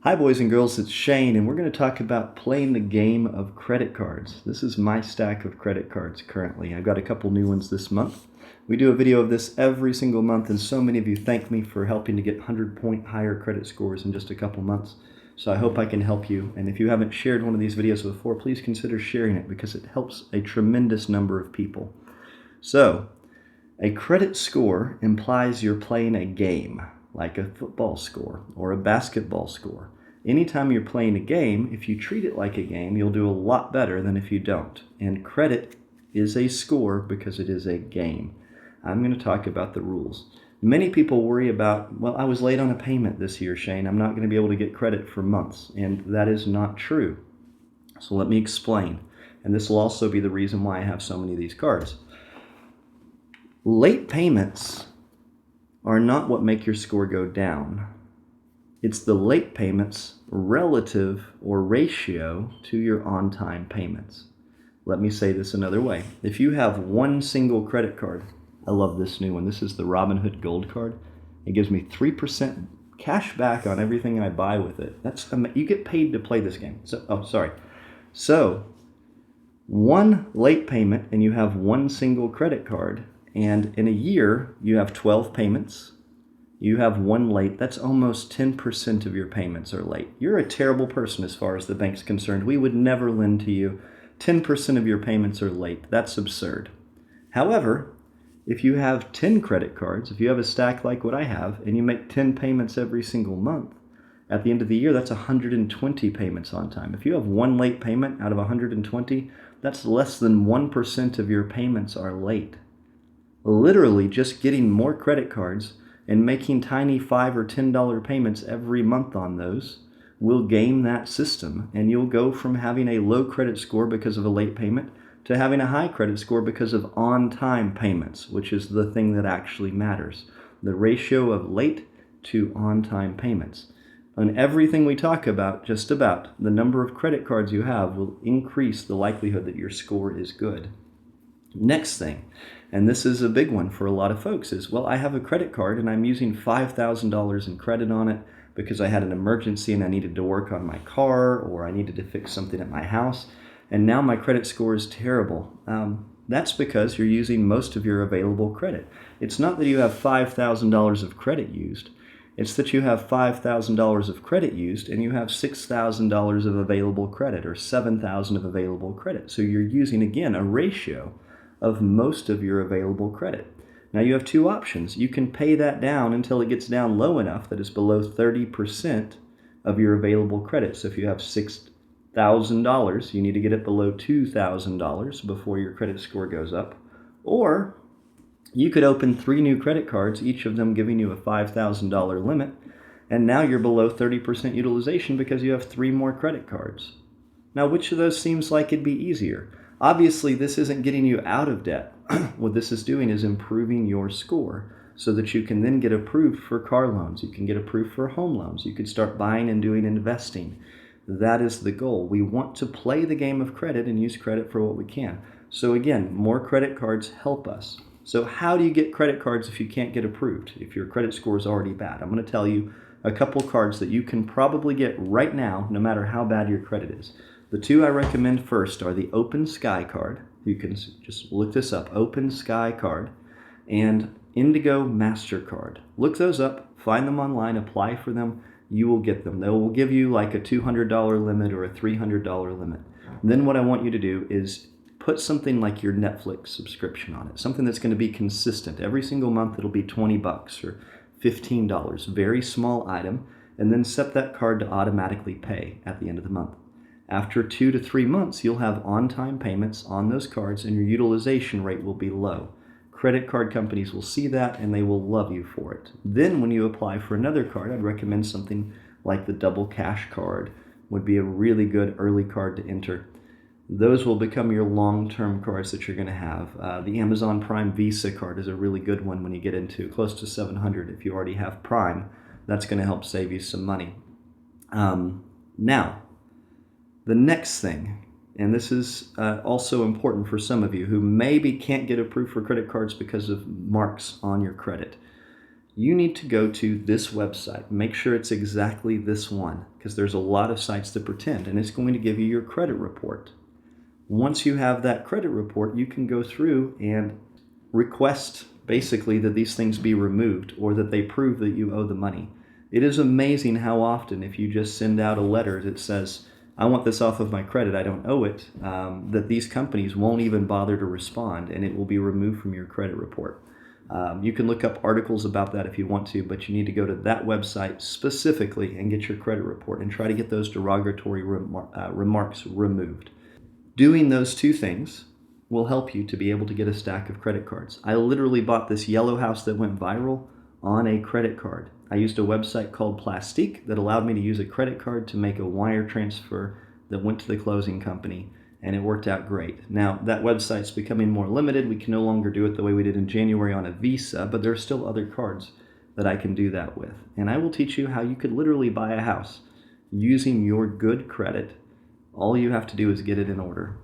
Hi, boys and girls, it's Shane, and we're going to talk about playing the game of credit cards. This is my stack of credit cards currently. I've got a couple new ones this month. We do a video of this every single month, and so many of you thank me for helping to get 100-point higher credit scores in just a couple months. So I hope I can help you. And if you haven't shared one of these videos before, please consider sharing it because it helps a tremendous number of people. So, a credit score implies you're playing a game, like a football score or a basketball score. Anytime you're playing a game, if you treat it like a game, you'll do a lot better than if you don't. And credit is a score because it is a game. I'm going to talk about the rules. Many people worry about, well, I was late on a payment this year, Shane. I'm not going to be able to get credit for months. And that is not true. So let me explain. And this will also be the reason why I have so many of these cards. Late payments are not what make your score go down. It's the late payments relative or ratio to your on-time payments. Let me say this another way. If you have one single credit card, I love this new one. This is the Robinhood Gold card. It gives me 3% cash back on everything I buy with it. You get paid to play this game. So, one late payment and you have one single credit card, and in a year you have 12 payments. You have one late, that's almost 10% of your payments are late. You're a terrible person as far as the bank's concerned. We would never lend to you. 10% of your payments are late. That's absurd. However, if you have 10 credit cards, if you have a stack like what I have, and you make 10 payments every single month, at the end of the year, that's 120 payments on time. If you have one late payment out of 120, that's less than 1% of your payments are late. Literally, just getting more credit cards and making tiny $5 or $10 payments every month on those will game that system, and you'll go from having a low credit score because of a late payment to having a high credit score because of on-time payments, which is the thing that actually matters. The ratio of late to on-time payments. On everything we talk about, just about, the number of credit cards you have will increase the likelihood that your score is good. Next thing, and this is a big one for a lot of folks, is, well, I have a credit card and I'm using $5,000 in credit on it because I had an emergency and I needed to work on my car or I needed to fix something at my house, and now my credit score is terrible. That's because you're using most of your available credit. It's not that you have $5,000 of credit used. It's that you have $5,000 of credit used and you have $6,000 of available credit or $7,000 of available credit. So you're using, again, a ratio of most of your available credit. Now you have two options. You can pay that down until it gets down low enough that it's below 30% of your available credit. So if you have $6,000, you need to get it below $2,000 before your credit score goes up. Or you could open 3 new credit cards, each of them giving you a $5,000 limit, and now you're below 30% utilization because you have 3 more credit cards. Now, which of those seems like it'd be easier? Obviously, this isn't getting you out of debt. What this is doing is improving your score so that you can then get approved for car loans. You can get approved for home loans. You could start buying and doing investing. That is the goal. We want to play the game of credit and use credit for what we can. So again, more credit cards help us. So how do you get credit cards if you can't get approved, if your credit score is already bad? I'm going to tell you a couple cards that you can probably get right now, no matter how bad your credit is. The 2 I recommend first are the Open Sky card. You can just look this up, Open Sky card, and Indigo MasterCard. Look those up, find them online, apply for them. You will get them. They will give you like a $200 limit or a $300 limit. And then what I want you to do is put something like your Netflix subscription on it, something that's going to be consistent. Every single month it'll be $20 or $15, very small item, and then set that card to automatically pay at the end of the month. After 2 to 3 months, you'll have on-time payments on those cards and your utilization rate will be low. Credit card companies will see that and they will love you for it. Then when you apply for another card, I'd recommend something like the Double Cash card. Would be a really good early card to enter. Those will become your long-term cards that you're going to have. The Amazon Prime Visa card is a really good one when you get into close to $700. If you already have Prime, that's going to help save you some money. Now, the next thing, and this is also important for some of you who maybe can't get approved for credit cards because of marks on your credit. you need to go to this website. Make sure it's exactly this one, because there's a lot of sites that pretend, and it's going to give you your credit report. Once you have that credit report, you can go through and request basically that these things be removed or that they prove that you owe the money. It is amazing how often, if you just send out a letter that says, I want this off of my credit, I don't owe it, that these companies won't even bother to respond, and it will be removed from your credit report. You can look up articles about that if you want to, but you need to go to that website specifically and get your credit report and try to get those derogatory remarks removed. Doing those two things will help you to be able to get a stack of credit cards. I literally bought this yellow house that went viral on a credit card. I used a website called Plastique that allowed me to use a credit card to make a wire transfer that went to the closing company, and it worked out great. Now, that website's becoming more limited. We can no longer do it the way we did in January on a Visa, but there are still other cards that I can do that with. And I will teach you how you could literally buy a house using your good credit. All you have to do is get it in order.